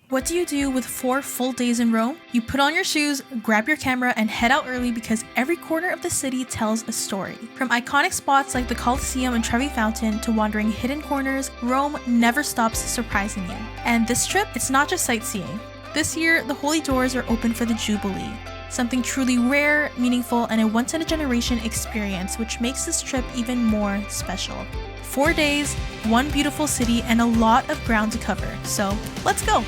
What do you do with 4 full days in Rome? You put on your shoes, grab your camera, and head out early because every corner of the city tells a story. From iconic spots like the Colosseum and Trevi Fountain to wandering hidden corners, Rome never stops surprising you. And this trip, it's not just sightseeing. This year, the Holy Doors are open for the Jubilee. Something truly rare, meaningful, and a once-in-a-generation experience, which makes this trip even more special. 4 days, 1 beautiful city, and a lot of ground to cover. So, let's go!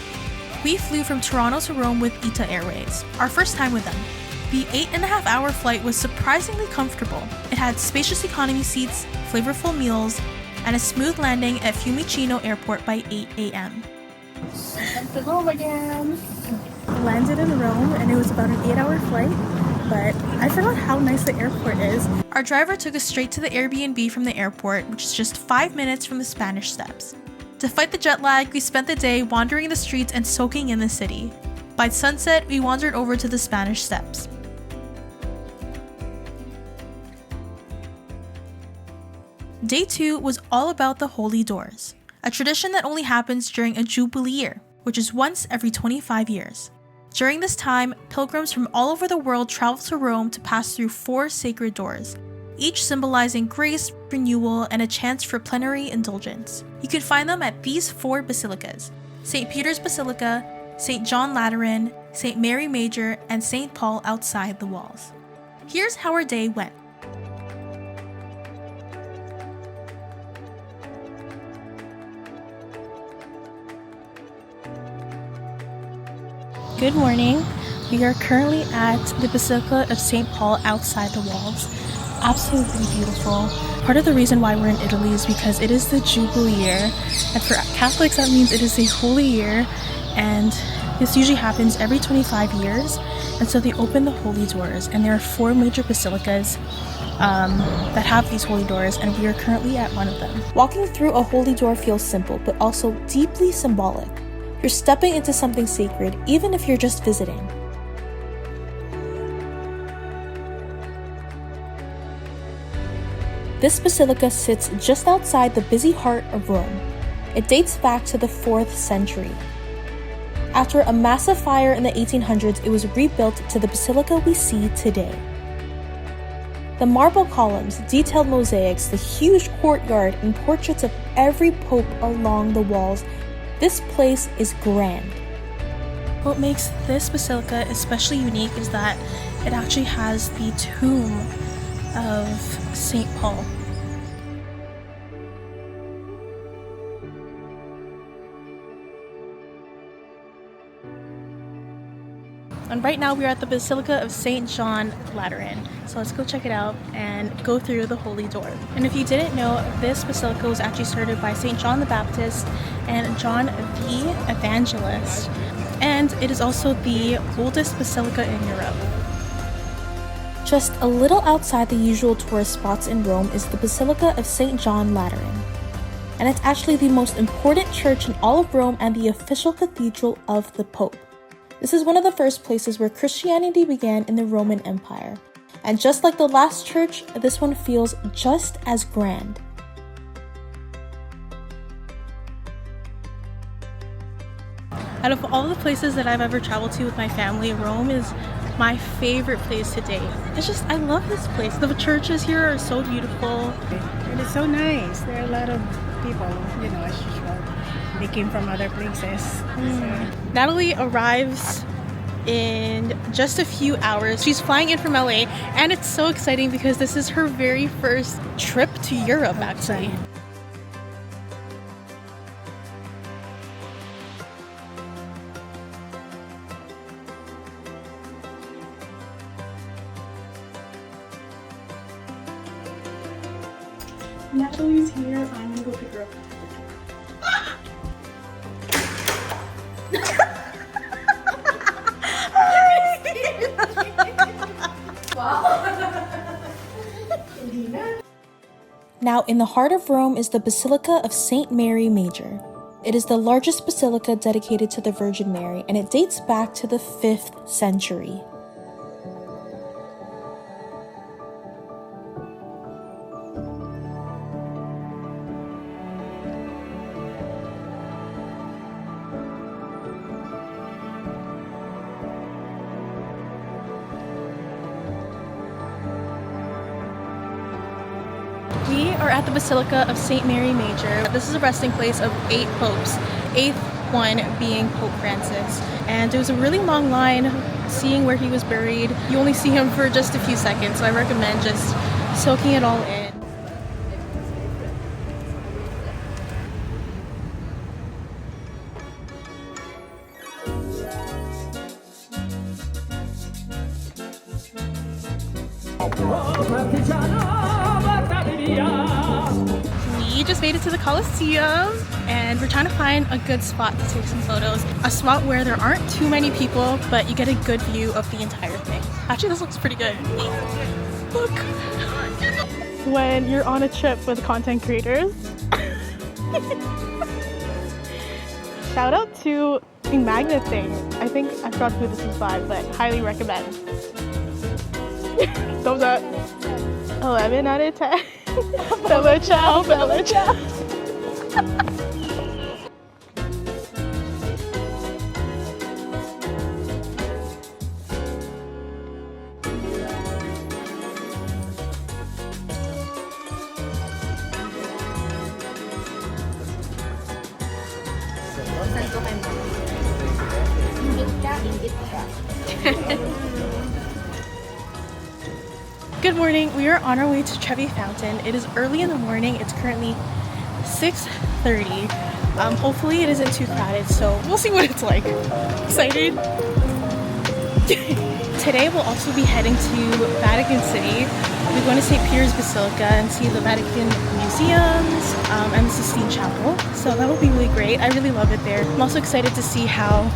We flew from Toronto to Rome with Itinerary, our first time with them. The 8.5-hour flight was surprisingly comfortable. It had spacious economy seats, flavorful meals, and a smooth landing at Fiumicino Airport by 8 a.m. Welcome to Rome again! Landed in Rome and it was about an 8-hour flight, but I forgot how nice the airport is. Our driver took us straight to the Airbnb from the airport, which is just 5 minutes from the Spanish Steps. To fight the jet lag, we spent the day wandering the streets and soaking in the city. By sunset, we wandered over to the Spanish Steps. Day 2 was all about the Holy Doors, a tradition that only happens during a Jubilee Year, which is once every 25 years. During this time, pilgrims from all over the world travel to Rome to pass through 4 sacred doors, each symbolizing grace, renewal, and a chance for plenary indulgence. You can find them at these 4 basilicas: St. Peter's Basilica, St. John Lateran, St. Mary Major, and St. Paul outside the walls. Here's how our day went. Good morning. We are currently at the Basilica of St. Paul outside the walls. Absolutely beautiful. Part of the reason why we're in Italy is because it is the Jubilee Year, and for Catholics that means it is a holy year, and this usually happens every 25 years, and so they open the holy doors, and there are 4 major basilicas that have these holy doors, and we are currently at one of them. Walking through a holy door feels simple, but also deeply symbolic. You're stepping into something sacred, even if you're just visiting. This basilica sits just outside the busy heart of Rome. It dates back to the 4th century. After a massive fire in the 1800s, it was rebuilt to the basilica we see today. The marble columns, detailed mosaics, the huge courtyard, and portraits of every pope along the walls. This place is grand. What makes this basilica especially unique is that it actually has the tomb of St. Paul. And right now we are at the Basilica of St. John Lateran. So let's go check it out and go through the Holy Door. And if you didn't know, this basilica was actually started by St. John the Baptist and John the Evangelist. And it is also the oldest basilica in Europe. Just a little outside the usual tourist spots in Rome is the Basilica of St. John Lateran. And it's actually the most important church in all of Rome and the official cathedral of the Pope. This is one of the first places where Christianity began in the Roman Empire. And just like the last church, this one feels just as grand. Out of all the places that I've ever traveled to with my family, Rome is my favorite place to date. It's just, I love this place. The churches here are so beautiful. It is so nice. There are a lot of people, as usual. They came from other places. So. Natalie arrives in just a few hours. She's flying in from LA, and it's so exciting because this is her very first trip to Europe, actually. Natalie's here. I'm gonna go pick her up. Now, in the heart of Rome is the Basilica of St. Mary Major. It is the largest basilica dedicated to the Virgin Mary, and it dates back to the 5th century. are at the Basilica of St. Mary Major. This is a resting place of 8 popes, 8th one being Pope Francis. And it was a really long line seeing where he was buried. You only see him for just a few seconds, so I recommend just soaking it all in. We just made it to the Coliseum and we're trying to find a good spot to take some photos. A spot where there aren't too many people, but you get a good view of the entire thing. Actually, this looks pretty good. Look! When you're on a trip with content creators. Shout out to the magnet thing. I think I forgot who this is by, but highly recommend. Thumbs up. 11 out of 10. Bella ciao, bella ciao. Good morning. We are on our way to Trevi Fountain. It is early in the morning. It's currently 6:30. Hopefully it isn't too crowded, so we'll see what it's like. Excited? Today we'll also be heading to Vatican City. We're going to St. Peter's Basilica and see the Vatican Museums and the Sistine Chapel. So that will be really great. I really love it there. I'm also excited to see how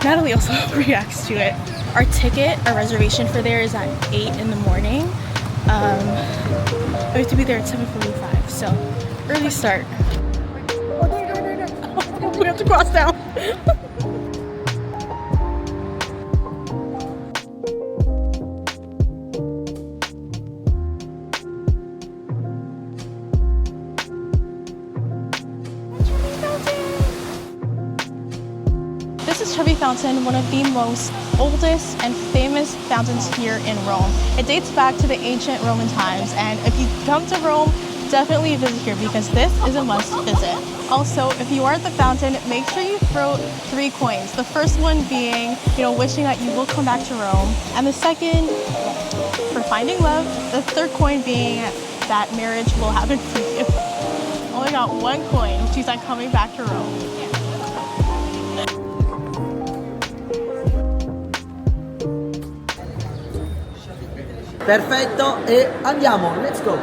Natalie also reacts to it. Our reservation for there is at 8 in the morning. We have to be there at 7:45, so early start. We have to cross down. This is Trevi Fountain, one of the most oldest and famous fountains here in Rome. It dates back to the ancient Roman times, and if you come to Rome, definitely visit here because this is a must visit. Also, if you are at the fountain, make sure you throw 3 coins. The first one being, wishing that you will come back to Rome, and the second for finding love. The third coin being that marriage will happen for you. Only got 1 coin, which means I'm coming back to Rome. Perfetto, e andiamo, let's go.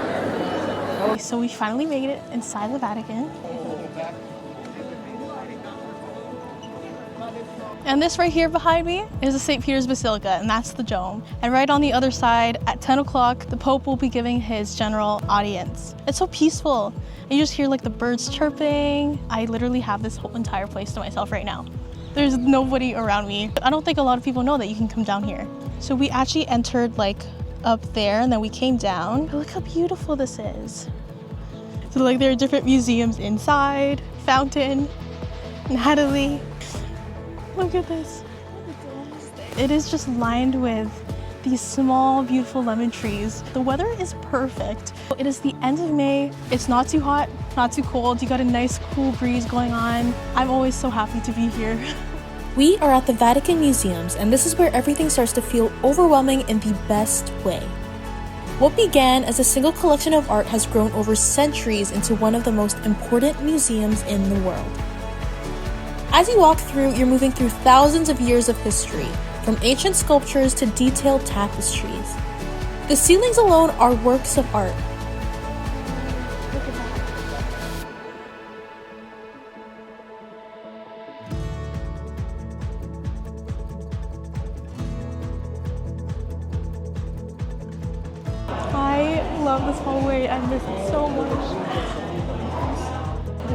So we finally made it inside the Vatican. And this right here behind me is the St. Peter's Basilica, and that's the dome. And right on the other side, at 10 o'clock, the Pope will be giving his general audience. It's so peaceful. And you just hear like the birds chirping. I literally have this whole entire place to myself right now. There's nobody around me. I don't think a lot of people know that you can come down here. So we actually entered up there and then we came down. But look how beautiful this is. So there are different museums inside. Fountain, Natalie. Look at this. It is just lined with these small, beautiful lemon trees. The weather is perfect. It is the end of May. It's not too hot, not too cold. You got a nice cool breeze going on. I'm always so happy to be here. We are at the Vatican Museums, and this is where everything starts to feel overwhelming in the best way. What began as a single collection of art has grown over centuries into one of the most important museums in the world. As you walk through, you're moving through thousands of years of history, from ancient sculptures to detailed tapestries. The ceilings alone are works of art. I love this hallway. I miss it so much.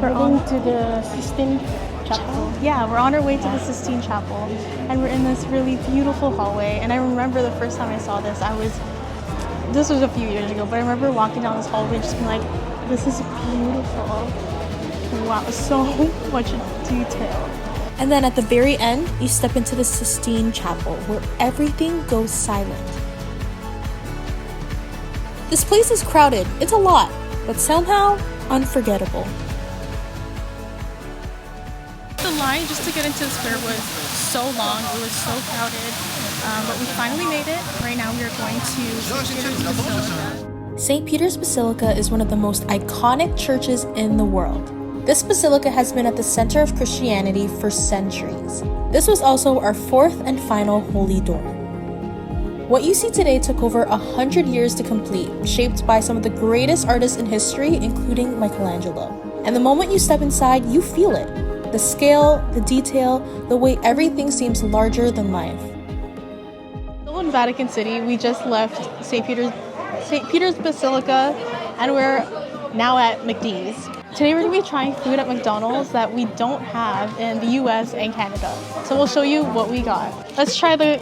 We're on to the Sistine Chapel. Yeah, we're on our way to the Sistine Chapel, and we're in this really beautiful hallway. And I remember the first time I saw this, this was a few years ago, but I remember walking down this hallway just being like, this is beautiful. Wow, so much detail. And then at the very end, you step into the Sistine Chapel, where everything goes silent. This place is crowded. It's a lot. but somehow unforgettable. The line just to get into the square was so long, it was so crowded, but we finally made it. Right now we are going to St. Peter's Basilica. St. Peter's Basilica is one of the most iconic churches in the world. This basilica has been at the center of Christianity for centuries. This was also our fourth and final holy door. What you see today took over 100 years to complete, shaped by some of the greatest artists in history, including Michelangelo. And the moment you step inside, you feel it. The scale, the detail, the way everything seems larger than life. Still in Vatican City, we just left St. Peter's Basilica, and we're now at McD's. Today we're going to be trying food at McDonald's that we don't have in the US and Canada. So we'll show you what we got. Let's try the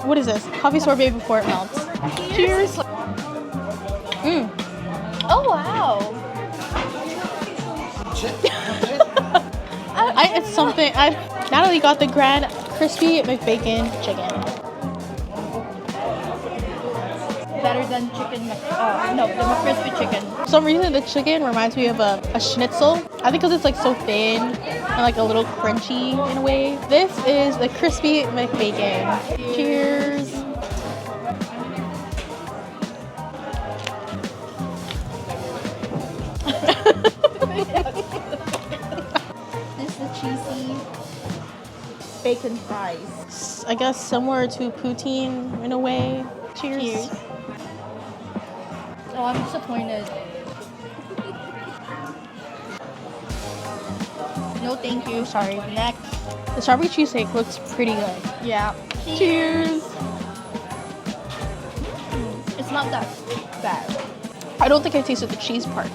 what is this? Coffee sorbet before it melts. Cheers! Oh wow! It's something. Natalie got the Grand Crispy McBacon chicken. Better than chicken, no, the McCrispy chicken. For some reason, the chicken reminds me of a schnitzel. I think because it's like so thin and like a little crunchy in a way. This is the Crispy McBacon. Cheers! This is the cheesy bacon fries. I guess similar to poutine in a way. Cheers. Oh, I'm disappointed. No, thank you. Sorry. Next. The strawberry cheesesteak looks pretty good. Yeah. Cheers! It's not that bad. I don't think I tasted the cheese part.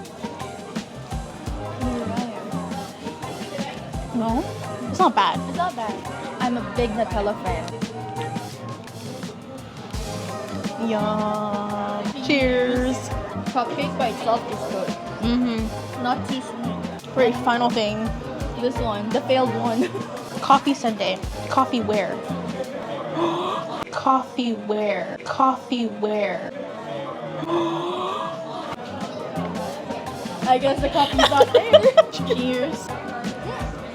No? It's not bad. It's not bad. I'm a big Nutella fan. Yum. Cheers. Cupcake by itself is good. Mm-hmm. Not too sweet. Great, final thing. This one, the failed one. Coffee sundae. Coffee where? Coffee where? Coffee where? I guess the coffee's not there. Cheers.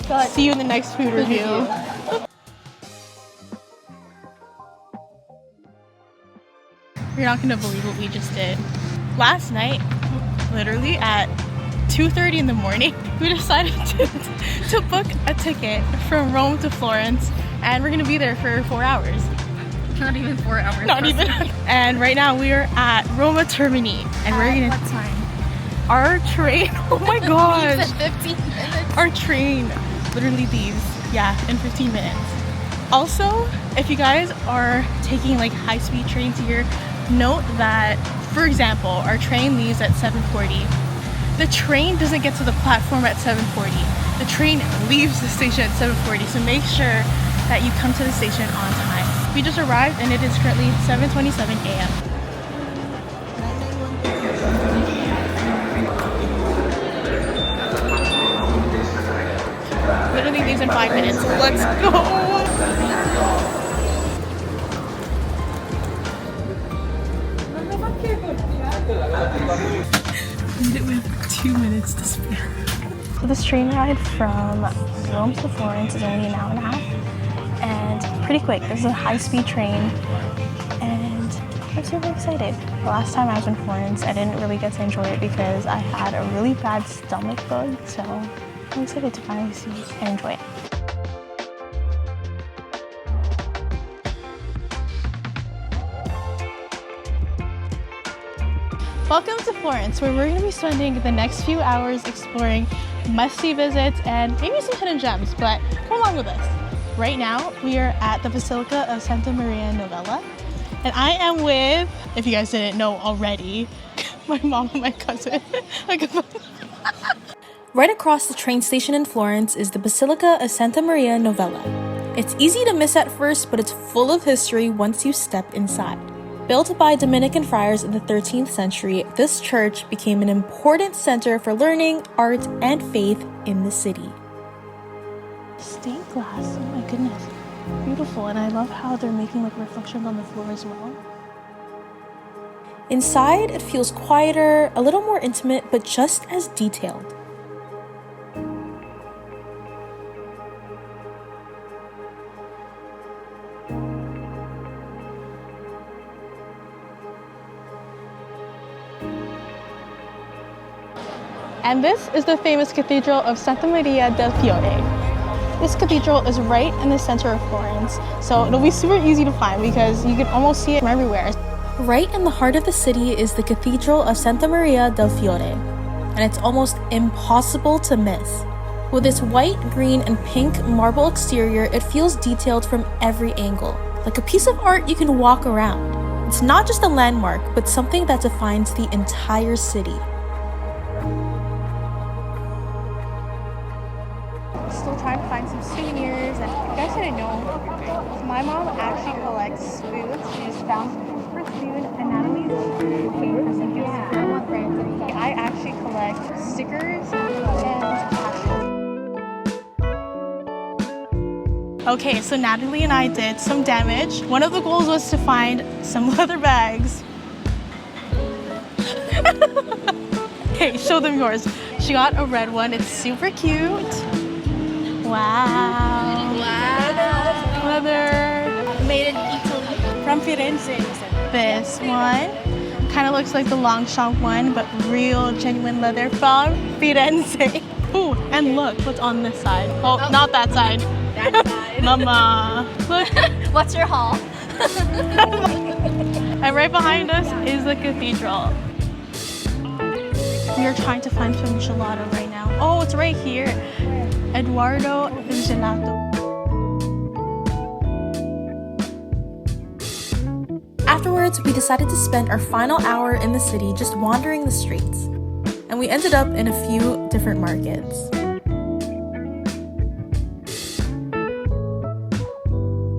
God. See you in the next food review. You're not gonna believe what we just did. Last night, literally at 2:30 in the morning, we decided to book a ticket from Rome to Florence, and we're gonna be there for 4 hours. Not even 4 hours. Not even. And right now we are at Roma Termini, and we're gonna. What time? Our train. Oh my god. You said 15 minutes. Our train literally leaves, in 15 minutes. Also, if you guys are taking like high-speed trains here, note that, for example, our train leaves at 7:40. The train doesn't get to the platform at 7:40. The train leaves the station at 7:40, so make sure that you come to the station on time. We just arrived and it is currently 7:27 a.m. Literally leaves in 5 minutes. Let's go! Made it with 2 minutes to spare. So this train ride from Rome to Florence is only an hour and a half, and pretty quick. This is a high-speed train, and I'm super excited. The last time I was in Florence, I didn't really get to enjoy it because I had a really bad stomach bug, so I'm excited to finally see and enjoy it. Welcome to Florence, where we're going to be spending the next few hours exploring must-see visits and maybe some hidden gems, but come along with us. Right now, we are at the Basilica of Santa Maria Novella, and I am with, if you guys didn't know already, my mom and my cousin. Right across the train station in Florence is the Basilica of Santa Maria Novella. It's easy to miss at first, but it's full of history once you step inside. Built by Dominican friars in the 13th century, this church became an important center for learning, art, and faith in the city. Stained glass, oh my goodness. Beautiful, and I love how they're making like reflections on the floor as well. Inside, it feels quieter, a little more intimate, but just as detailed. And this is the famous Cathedral of Santa Maria del Fiore. This cathedral is right in the center of Florence, so it'll be super easy to find because you can almost see it from everywhere. Right in the heart of the city is the Cathedral of Santa Maria del Fiore, and it's almost impossible to miss. With its white, green, and pink marble exterior, it feels detailed from every angle, like a piece of art you can walk around. It's not just a landmark, but something that defines the entire city. Still trying to find some souvenirs, and you guys didn't know, my mom actually collects spoons. She just found her spoon, and Natalie's I actually collect stickers and passion. Okay, so Natalie and I did some damage. One of the goals was to find some leather bags. Okay, show them yours. She got a red one. It's super cute. Wow. Wow. Leather. Made in Italy. From Firenze. This one kind of looks like the Longchamp one, but real genuine leather from Firenze. Ooh, and look what's on this side. Oh, not that side. That side. Mama. Look. What's your haul? And right behind us is the cathedral. We are trying to find some gelato right now. Oh, it's right here. Eduardo Gelato. Afterwards, we decided to spend our final hour in the city just wandering the streets. And we ended up in a few different markets.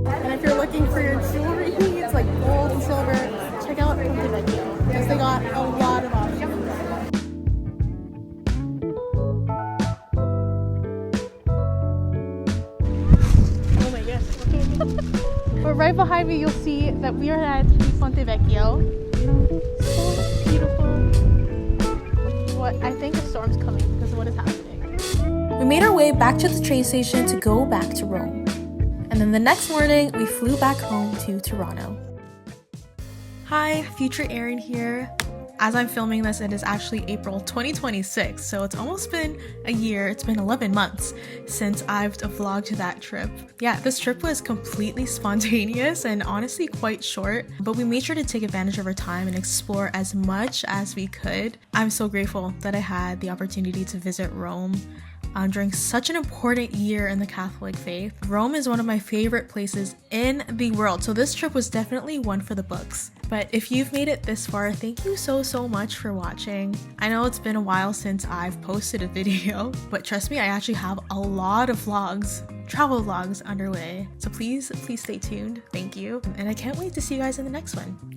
And if you're looking for your jewelry needs, like gold and silver, check out Ponte Vecchio, because they got a lot of options. Oh my gosh. But right behind me, you'll see that we are at Ponte Vecchio. So beautiful. What I think a storm's coming because of what is happening. We made our way back to the train station to go back to Rome. And then the next morning, we flew back home to Toronto. Hi, future Erin here. As I'm filming this, it is actually April 2026, so it's almost been a year. It's been 11 months since I've vlogged that trip. Yeah, this trip was completely spontaneous and honestly quite short, but we made sure to take advantage of our time and explore as much as we could. I'm so grateful that I had the opportunity to visit Rome during such an important year in the Catholic faith. Rome is one of my favorite places in the world, so this trip was definitely one for the books. But if you've made it this far, thank you so much for watching. I know it's been a while since I've posted a video, but trust me, I actually have a lot of vlogs, travel vlogs underway. So please stay tuned. Thank you. And I can't wait to see you guys in the next one.